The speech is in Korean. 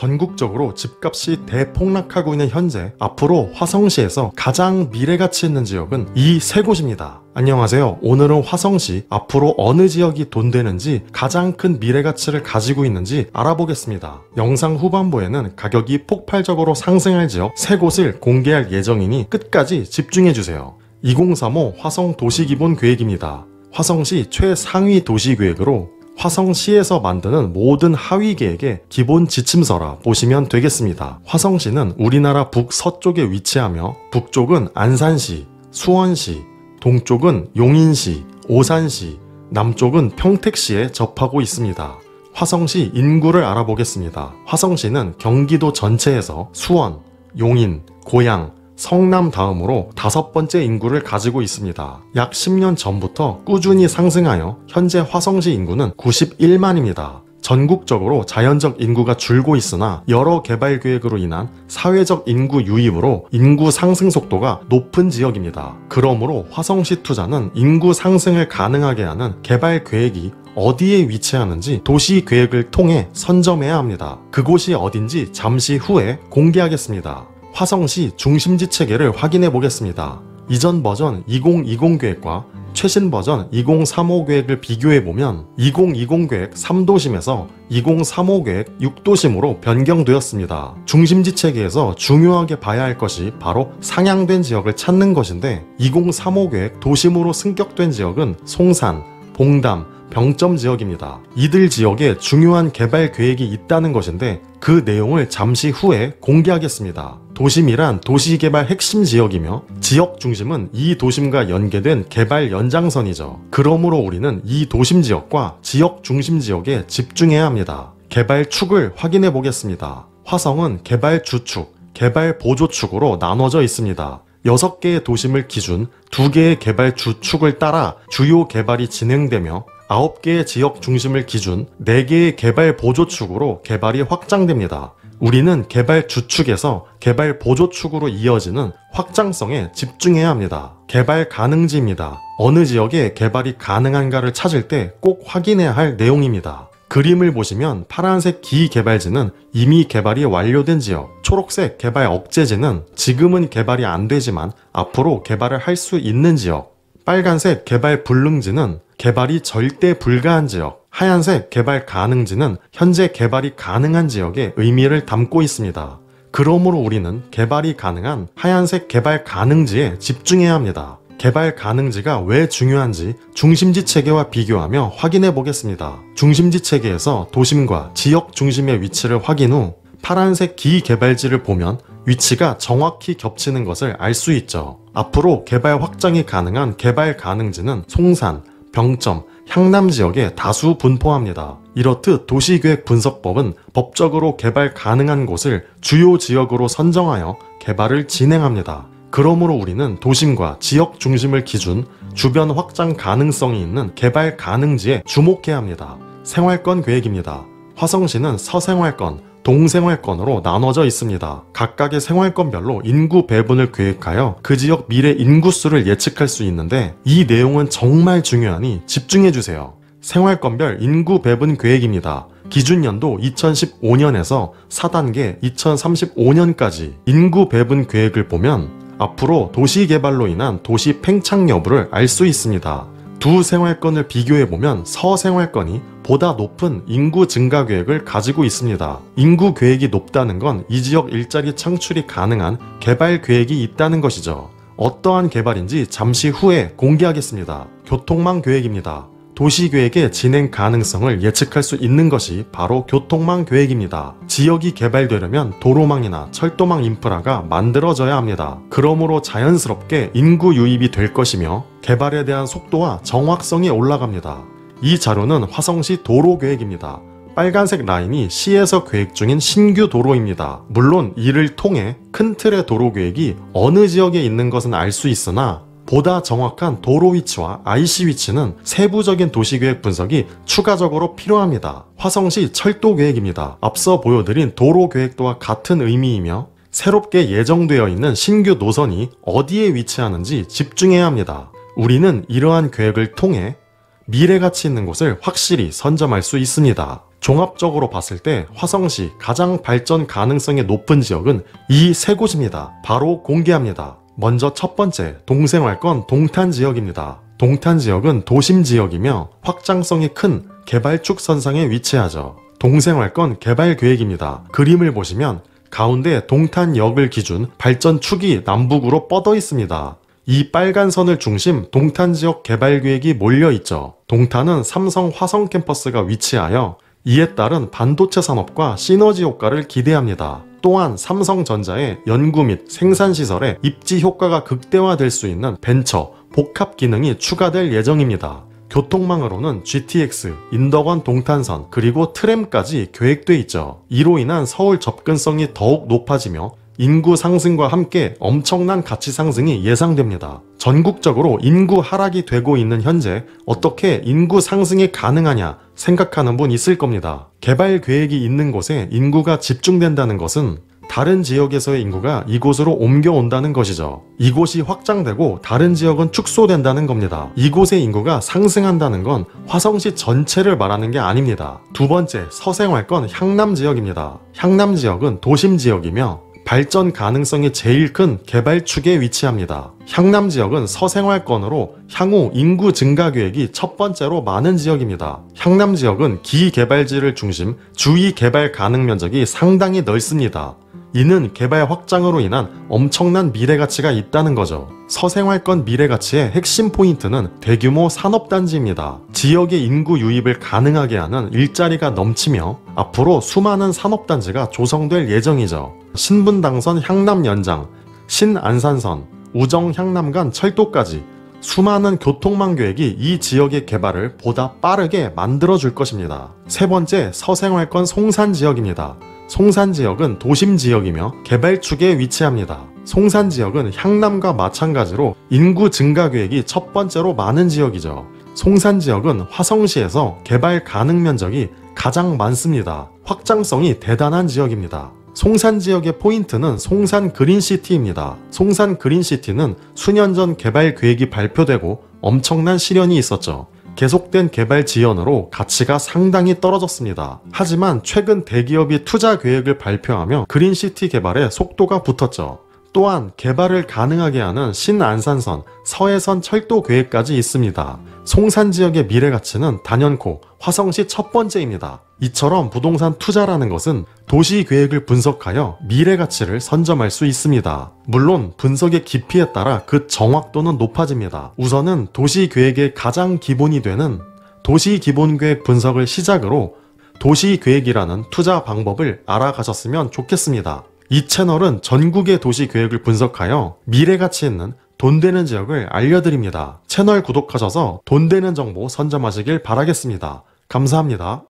전국적으로 집값이 대폭락하고 있는 현재, 앞으로 화성시에서 가장 미래가치 있는 지역은 이 세 곳입니다. 안녕하세요. 오늘은 화성시 앞으로 어느 지역이 돈 되는지, 가장 큰 미래가치를 가지고 있는지 알아보겠습니다. 영상 후반부에는 가격이 폭발적으로 상승할 지역 세 곳을 공개할 예정이니 끝까지 집중해주세요. 2035 화성 도시기본계획입니다. 화성시 최상위 도시계획으로 화성시에서 만드는 모든 하위계획의 기본 지침서라 보시면 되겠습니다. 화성시는 우리나라 북서쪽에 위치하며 북쪽은 안산시, 수원시, 동쪽은 용인시, 오산시, 남쪽은 평택시에 접하고 있습니다. 화성시 인구를 알아보겠습니다. 화성시는 경기도 전체에서 수원, 용인, 고양, 성남 다음으로 5번째 인구를 가지고 있습니다. 약 10년 전부터 꾸준히 상승하여 현재 화성시 인구는 91만입니다. 전국적으로 자연적 인구가 줄고 있으나 여러 개발 계획으로 인한 사회적 인구 유입으로 인구 상승 속도가 높은 지역입니다. 그러므로 화성시 투자는 인구 상승을 가능하게 하는 개발 계획이 어디에 위치하는지 도시 계획을 통해 선점해야 합니다. 그곳이 어딘지 잠시 후에 공개하겠습니다. 화성시 중심지 체계를 확인해 보겠습니다. 이전 버전 2020 계획과 최신 버전 2035 계획을 비교해 보면 2020 계획 3도심에서 2035 계획 6도심으로 변경되었습니다. 중심지 체계에서 중요하게 봐야 할 것이 바로 상향된 지역을 찾는 것인데, 2035 계획 도심으로 승격된 지역은 송산, 봉담, 병점 지역입니다. 이들 지역에 중요한 개발 계획이 있다는 것인데 그 내용을 잠시 후에 공개하겠습니다. 도심이란 도시개발 핵심 지역이며 지역 중심은 이 도심과 연계된 개발 연장선이죠. 그러므로 우리는 이 도심 지역과 지역 중심 지역에 집중해야 합니다. 개발 축을 확인해 보겠습니다. 화성은 개발 주축, 개발 보조축으로 나눠져 있습니다. 6개의 도심을 기준 2개의 개발 주축을 따라 주요 개발이 진행되며 9개의 지역 중심을 기준 4개의 개발 보조축으로 개발이 확장됩니다. 우리는 개발 주축에서 개발 보조축으로 이어지는 확장성에 집중해야 합니다. 개발 가능지입니다. 어느 지역에 개발이 가능한가를 찾을 때 꼭 확인해야 할 내용입니다. 그림을 보시면 파란색 기개발지는 이미 개발이 완료된 지역, 초록색 개발 억제지는 지금은 개발이 안 되지만 앞으로 개발을 할 수 있는 지역, 빨간색 개발 불능지는 개발이 절대 불가한 지역, 하얀색 개발 가능지는 현재 개발이 가능한 지역의 의미를 담고 있습니다. 그러므로 우리는 개발이 가능한 하얀색 개발 가능지에 집중해야 합니다. 개발 가능지가 왜 중요한지 중심지 체계와 비교하며 확인해 보겠습니다. 중심지 체계에서 도심과 지역 중심의 위치를 확인 후 파란색 기개발지를 보면 위치가 정확히 겹치는 것을 알 수 있죠. 앞으로 개발 확장이 가능한 개발 가능지는 송산, 병점, 향남 지역에 다수 분포합니다. 이렇듯 도시계획 분석법은 법적으로 개발 가능한 곳을 주요 지역으로 선정하여 개발을 진행합니다. 그러므로 우리는 도심과 지역 중심을 기준 주변 확장 가능성이 있는 개발 가능지에 주목해야 합니다. 생활권 계획입니다. 화성시는 서생활권, 동생활권으로 나눠져 있습니다. 각각의 생활권별로 인구 배분을 계획하여 그 지역 미래 인구수를 예측할 수 있는데 이 내용은 정말 중요하니 집중해주세요. 생활권별 인구 배분 계획입니다. 기준연도 2015년에서 4단계 2035년까지 인구 배분 계획을 보면 앞으로 도시개발로 인한 도시 팽창 여부를 알 수 있습니다. 두 생활권을 비교해보면 서생활권이 보다 높은 인구 증가 계획을 가지고 있습니다. 인구 계획이 높다는 건 이 지역 일자리 창출이 가능한 개발 계획이 있다는 것이죠. 어떠한 개발인지 잠시 후에 공개하겠습니다. 교통망 계획입니다. 도시계획의 진행 가능성을 예측할 수 있는 것이 바로 교통망 계획입니다. 지역이 개발되려면 도로망이나 철도망 인프라가 만들어져야 합니다. 그러므로 자연스럽게 인구 유입이 될 것이며 개발에 대한 속도와 정확성이 올라갑니다. 이 자료는 화성시 도로계획입니다. 빨간색 라인이 시에서 계획 중인 신규 도로입니다. 물론 이를 통해 큰 틀의 도로계획이 어느 지역에 있는 것은 알 수 있으나 보다 정확한 도로 위치와 IC 위치는 세부적인 도시계획 분석이 추가적으로 필요합니다. 화성시 철도 계획입니다. 앞서 보여드린 도로 계획도와 같은 의미이며 새롭게 예정되어 있는 신규 노선이 어디에 위치하는지 집중해야 합니다. 우리는 이러한 계획을 통해 미래가치 있는 곳을 확실히 선점할 수 있습니다. 종합적으로 봤을 때 화성시 가장 발전 가능성이 높은 지역은 이 세 곳입니다. 바로 공개합니다. 먼저 첫 번째, 동생활권 동탄지역입니다. 동탄지역은 도심지역이며 확장성이 큰 개발축 선상에 위치하죠. 동생활권 개발계획입니다. 그림을 보시면 가운데 동탄역을 기준 발전축이 남북으로 뻗어 있습니다. 이 빨간 선을 중심 동탄지역 개발계획이 몰려있죠. 동탄은 삼성 화성 캠퍼스가 위치하여 이에 따른 반도체 산업과 시너지 효과를 기대합니다. 또한 삼성전자의 연구 및 생산시설의 입지 효과가 극대화될 수 있는 벤처, 복합 기능이 추가될 예정입니다. 교통망으로는 GTX, 인덕원 동탄선, 그리고 트램까지 계획돼 있죠. 이로 인한 서울 접근성이 더욱 높아지며 인구 상승과 함께 엄청난 가치 상승이 예상됩니다. 전국적으로 인구 하락이 되고 있는 현재 어떻게 인구 상승이 가능하냐 생각하는 분 있을 겁니다. 개발 계획이 있는 곳에 인구가 집중된다는 것은 다른 지역에서의 인구가 이곳으로 옮겨온다는 것이죠. 이곳이 확장되고 다른 지역은 축소된다는 겁니다. 이곳의 인구가 상승한다는 건 화성시 전체를 말하는 게 아닙니다. 두 번째, 서생활권 향남지역입니다. 향남지역은 도심지역이며 발전 가능성이 제일 큰 개발축에 위치합니다. 향남지역은 서생활권으로 향후 인구 증가 계획이 첫 번째로 많은 지역입니다. 향남지역은 기개발지를 중심 주위 개발 가능 면적이 상당히 넓습니다. 이는 개발 확장으로 인한 엄청난 미래가치가 있다는 거죠. 서생활권 미래가치의 핵심 포인트는 대규모 산업단지입니다. 지역의 인구 유입을 가능하게 하는 일자리가 넘치며 앞으로 수많은 산업단지가 조성될 예정이죠. 신분당선 향남 연장, 신안산선, 우정 향남 간 철도까지 수많은 교통망 계획이 이 지역의 개발을 보다 빠르게 만들어줄 것입니다. 세 번째, 서생활권 송산지역입니다. 송산지역은 도심지역이며 개발축에 위치합니다. 송산지역은 향남과 마찬가지로 인구 증가 계획이 첫 번째로 많은 지역이죠. 송산지역은 화성시에서 개발 가능 면적이 가장 많습니다. 확장성이 대단한 지역입니다. 송산지역의 포인트는 송산 그린시티입니다. 송산 그린시티는 수년 전 개발 계획이 발표되고 엄청난 실현이 있었죠. 계속된 개발 지연으로 가치가 상당히 떨어졌습니다. 하지만 최근 대기업이 투자 계획을 발표하며 그린시티 개발에 속도가 붙었죠. 또한 개발을 가능하게 하는 신안산선, 서해선 철도 계획까지 있습니다. 송산 지역의 미래 가치는 단연코 화성시 첫 번째입니다. 이처럼 부동산 투자라는 것은 도시 계획을 분석하여 미래 가치를 선점할 수 있습니다. 물론 분석의 깊이에 따라 그 정확도는 높아집니다. 우선은 도시 계획의 가장 기본이 되는 도시 기본 계획 분석을 시작으로 도시 계획이라는 투자 방법을 알아가셨으면 좋겠습니다. 이 채널은 전국의 도시 계획을 분석하여 미래 가치 있는 돈 되는 지역을 알려드립니다. 채널 구독하셔서 돈 되는 정보 선점하시길 바라겠습니다. 감사합니다.